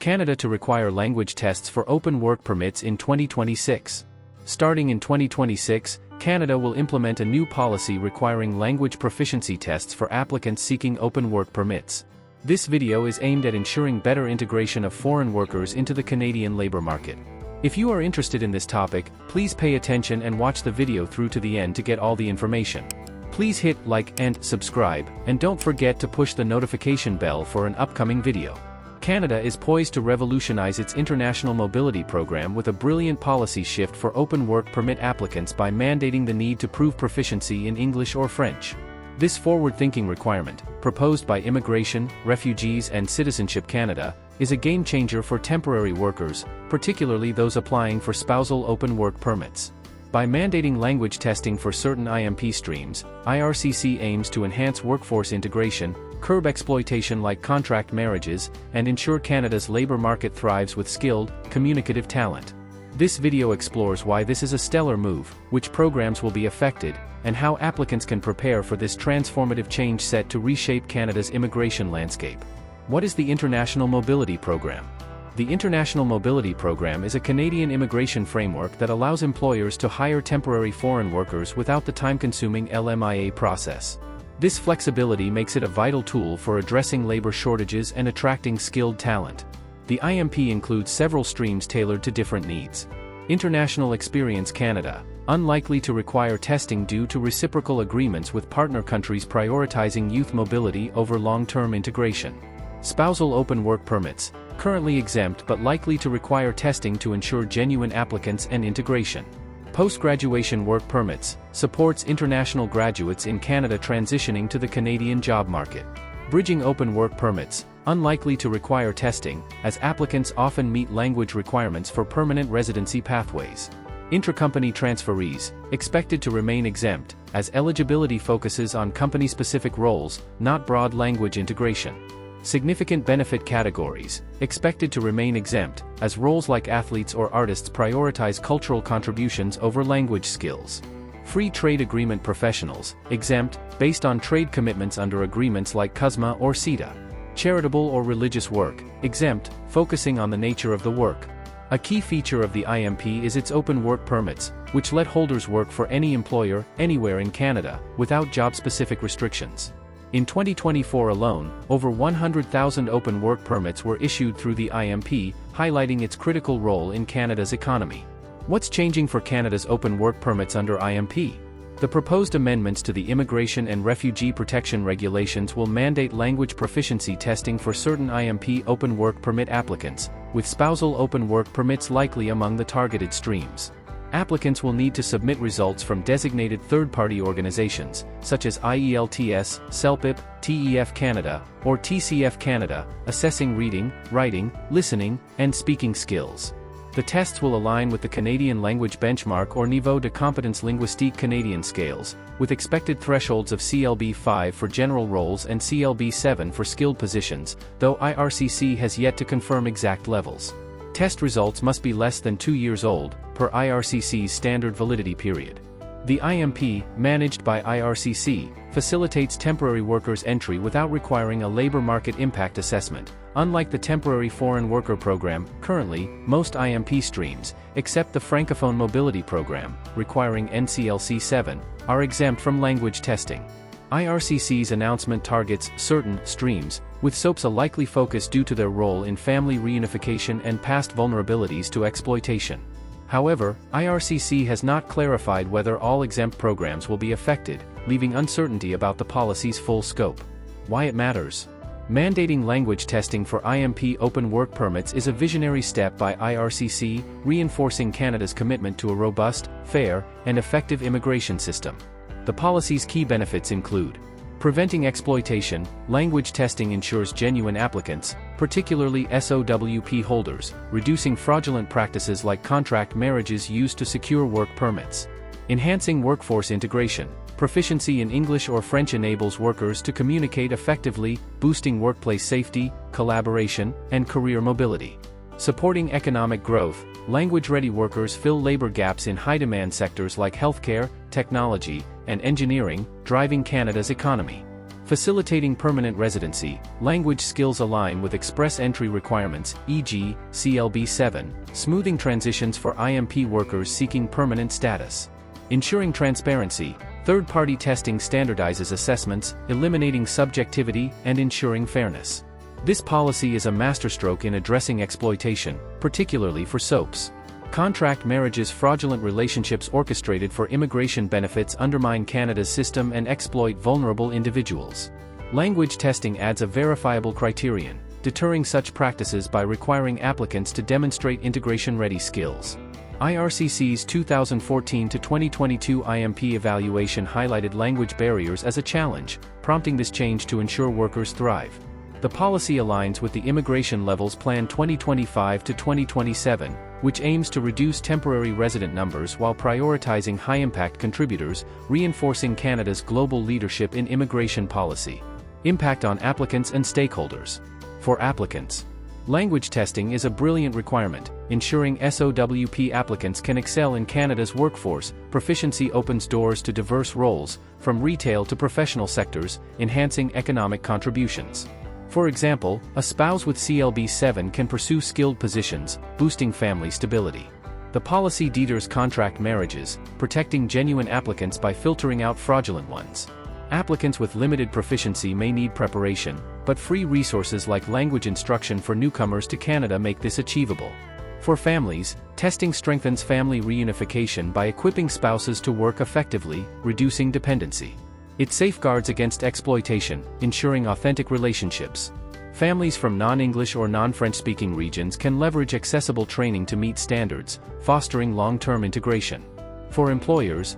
Canada to require language tests for open work permits in 2026. Starting in 2026, Canada will implement a new policy requiring language proficiency tests for applicants seeking open work permits. This video is aimed at ensuring better integration of foreign workers into the Canadian labor market. If you are interested in this topic, please pay attention and watch the video through to the end to get all the information. Please hit like and subscribe, and don't forget to push the notification bell for an upcoming video. Canada is poised to revolutionize its international mobility program with a brilliant policy shift for open work permit applicants by mandating the need to prove proficiency in English or French. This forward-thinking requirement, proposed by Immigration, Refugees and Citizenship Canada, is a game-changer for temporary workers, particularly those applying for spousal open work permits. By mandating language testing for certain IMP streams, IRCC aims to enhance workforce integration, curb exploitation like contract marriages, and ensure Canada's labor market thrives with skilled, communicative talent. This video explores why this is a stellar move, which programs will be affected, and how applicants can prepare for this transformative change set to reshape Canada's immigration landscape. What is the International Mobility Program? The International Mobility Program is a Canadian immigration framework that allows employers to hire temporary foreign workers without the time-consuming LMIA process. This flexibility makes it a vital tool for addressing labor shortages and attracting skilled talent. The IMP includes several streams tailored to different needs. International Experience Canada, unlikely to require testing due to reciprocal agreements with partner countries prioritizing youth mobility over long-term integration. Spousal open work permits, currently exempt but likely to require testing to ensure genuine applicants and integration. Post-graduation work permits, supports international graduates in Canada transitioning to the Canadian job market. Bridging open work permits, unlikely to require testing, as applicants often meet language requirements for permanent residency pathways. Intracompany transferees, expected to remain exempt, as eligibility focuses on company-specific roles, not broad language integration. Significant benefit categories, expected to remain exempt, as roles like athletes or artists prioritize cultural contributions over language skills. Free trade agreement professionals, exempt, based on trade commitments under agreements like CUSMA or CETA. Charitable or religious work, exempt, focusing on the nature of the work. A key feature of the IMP is its open work permits, which let holders work for any employer, anywhere in Canada, without job-specific restrictions. In 2024 alone, over 100,000 open work permits were issued through the IMP, highlighting its critical role in Canada's economy. What's changing for Canada's open work permits under IMP? The proposed amendments to the Immigration and Refugee Protection Regulations will mandate language proficiency testing for certain IMP open work permit applicants, with spousal open work permits likely among the targeted streams. Applicants will need to submit results from designated third-party organizations, such as IELTS, CELPIP, TEF Canada, or TCF Canada, assessing reading, writing, listening, and speaking skills. The tests will align with the Canadian Language Benchmark or Niveau de Compétence Linguistique Canadian scales, with expected thresholds of CLB 5 for general roles and CLB 7 for skilled positions, though IRCC has yet to confirm exact levels. Test results must be less than 2 years old, per IRCC's standard validity period. The IMP, managed by IRCC, facilitates temporary workers' entry without requiring a labor market impact assessment. Unlike the Temporary Foreign Worker Program, currently, most IMP streams, except the Francophone Mobility Program, requiring NCLC 7, are exempt from language testing. IRCC's announcement targets certain streams, with SOAPs a likely focus due to their role in family reunification and past vulnerabilities to exploitation. However, IRCC has not clarified whether all exempt programs will be affected, leaving uncertainty about the policy's full scope. Why it matters? Mandating language testing for IMP open work permits is a visionary step by IRCC, reinforcing Canada's commitment to a robust, fair, and effective immigration system. The policy's key benefits include preventing exploitation. Language testing ensures genuine applicants, particularly SOWP holders, reducing fraudulent practices like contract marriages used to secure work permits. Enhancing workforce integration. Proficiency in English or French enables workers to communicate effectively, boosting workplace safety, collaboration, and career mobility. Supporting economic growth. Language-ready workers fill labor gaps in high-demand sectors like healthcare, technology, and engineering, driving Canada's economy. Facilitating permanent residency, language skills align with express entry requirements, e.g., CLB 7, smoothing transitions for IMP workers seeking permanent status. Ensuring transparency, third-party testing standardizes assessments, eliminating subjectivity and ensuring fairness. This policy is a masterstroke in addressing exploitation, particularly for SOAPs. Contract marriages, fraudulent relationships orchestrated for immigration benefits undermine Canada's system and exploit vulnerable individuals. Language testing adds a verifiable criterion, deterring such practices by requiring applicants to demonstrate integration-ready skills. IRCC's 2014-2022 IMP evaluation highlighted language barriers as a challenge, prompting this change to ensure workers thrive. The policy aligns with the Immigration Levels Plan 2025 to 2027, which aims to reduce temporary resident numbers while prioritizing high-impact contributors, reinforcing Canada's global leadership in immigration policy. Impact on applicants and stakeholders. For applicants, language testing is a brilliant requirement, ensuring SOWP applicants can excel in Canada's workforce. Proficiency opens doors to diverse roles, from retail to professional sectors, enhancing economic contributions. For example, a spouse with CLB 7 can pursue skilled positions, boosting family stability. The policy deters contract marriages, protecting genuine applicants by filtering out fraudulent ones. Applicants with limited proficiency may need preparation, but free resources like language instruction for newcomers to Canada make this achievable. For families, testing strengthens family reunification by equipping spouses to work effectively, reducing dependency. It safeguards against exploitation, ensuring authentic relationships. Families from non-English or non-French-speaking regions can leverage accessible training to meet standards, fostering long-term integration. For employers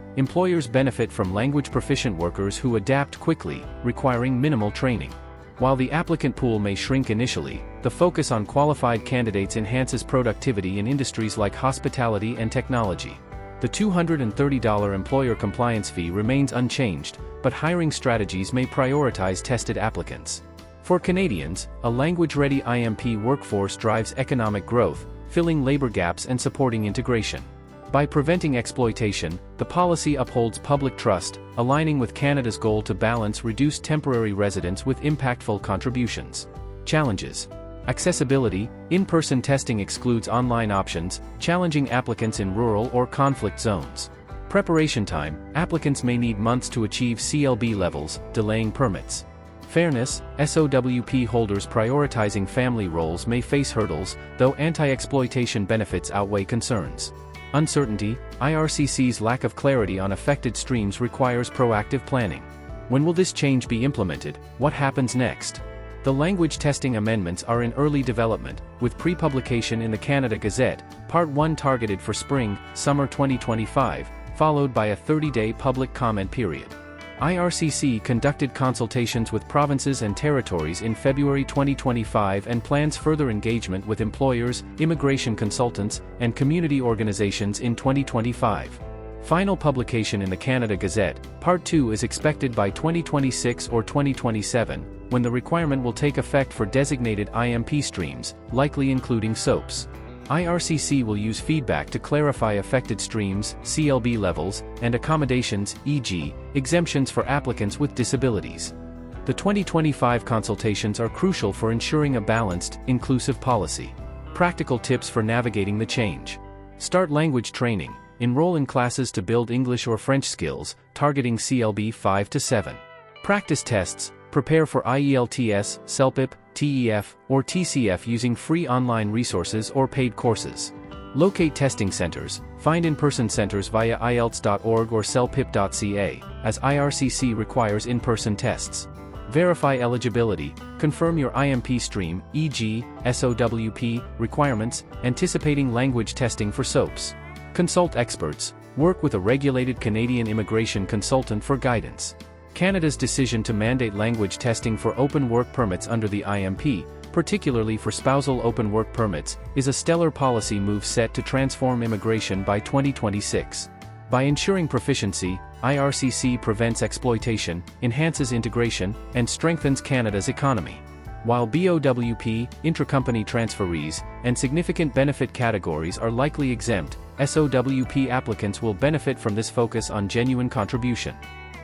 benefit from language-proficient workers who adapt quickly, requiring minimal training. While the applicant pool may shrink initially, the focus on qualified candidates enhances productivity in industries like hospitality and technology. The $230 employer compliance fee remains unchanged, but hiring strategies may prioritize tested applicants. For Canadians, a language-ready IMP workforce drives economic growth, filling labor gaps and supporting integration. By preventing exploitation, the policy upholds public trust, aligning with Canada's goal to balance reduced temporary residence with impactful contributions. Challenges. Accessibility, in-person testing excludes online options, challenging applicants in rural or conflict zones. Preparation time, applicants may need months to achieve CLB levels, delaying permits. Fairness, SOWP holders prioritizing family roles may face hurdles, though anti-exploitation benefits outweigh concerns. Uncertainty, IRCC's lack of clarity on affected streams requires proactive planning. When will this change be implemented? What happens next? The language testing amendments are in early development, with pre-publication in the Canada Gazette, Part 1 targeted for spring/summer 2025, followed by a 30-day public comment period. IRCC conducted consultations with provinces and territories in February 2025 and plans further engagement with employers, immigration consultants, and community organizations in 2025. Final publication in the Canada Gazette, Part 2 is expected by 2026 or 2027, when the requirement will take effect for designated IMP streams, likely including SOAPs. IRCC will use feedback to clarify affected streams, CLB levels, and accommodations, e.g., exemptions for applicants with disabilities. The 2025 consultations are crucial for ensuring a balanced, inclusive policy. Practical tips for navigating the change. Start language training. Enroll in classes to build English or French skills, targeting CLB 5 to 7. Practice tests. Prepare for IELTS, CELPIP, TEF, or TCF using free online resources or paid courses. Locate testing centers. Find in-person centers via IELTS.org or CELPIP.ca, as IRCC requires in-person tests. Verify eligibility. Confirm your IMP stream, e.g., SOWP, requirements, anticipating language testing for SOAPs. Consult experts. Work with a regulated Canadian immigration consultant for guidance. Canada's decision to mandate language testing for open work permits under the IMP, particularly for spousal open work permits, is a stellar policy move set to transform immigration by 2026. By ensuring proficiency, IRCC prevents exploitation, enhances integration, and strengthens Canada's economy. While BOWP, intracompany transferees, and significant benefit categories are likely exempt, SOWP applicants will benefit from this focus on genuine contribution.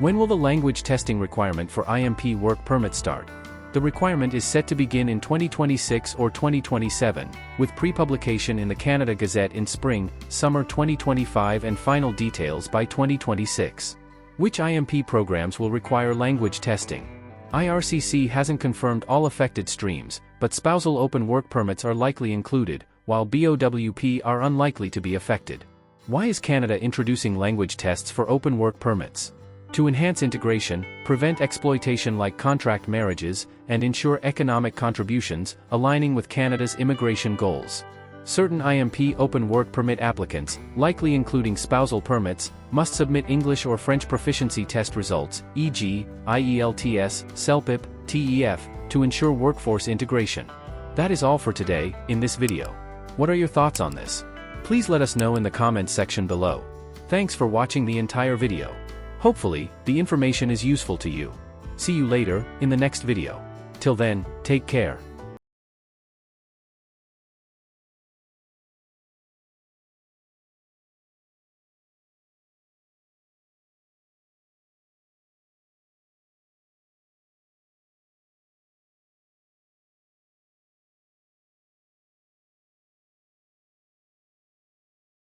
When will the language testing requirement for IMP work permit start? The requirement is set to begin in 2026 or 2027, with pre-publication in the Canada Gazette in spring, summer 2025 and final details by 2026. Which IMP programs will require language testing? IRCC hasn't confirmed all affected streams, but spousal open work permits are likely included, while BOWP are unlikely to be affected. Why is Canada introducing language tests for open work permits? To enhance integration, prevent exploitation like contract marriages, and ensure economic contributions, aligning with Canada's immigration goals. Certain IMP open work permit applicants, likely including spousal permits, must submit English or French proficiency test results, e.g., IELTS, CELPIP, TEF, to ensure workforce integration. That is all for today, in this video. What are your thoughts on this? Please let us know in the comments section below. Thanks for watching the entire video. Hopefully, the information is useful to you. See you later, in the next video. Till then, take care.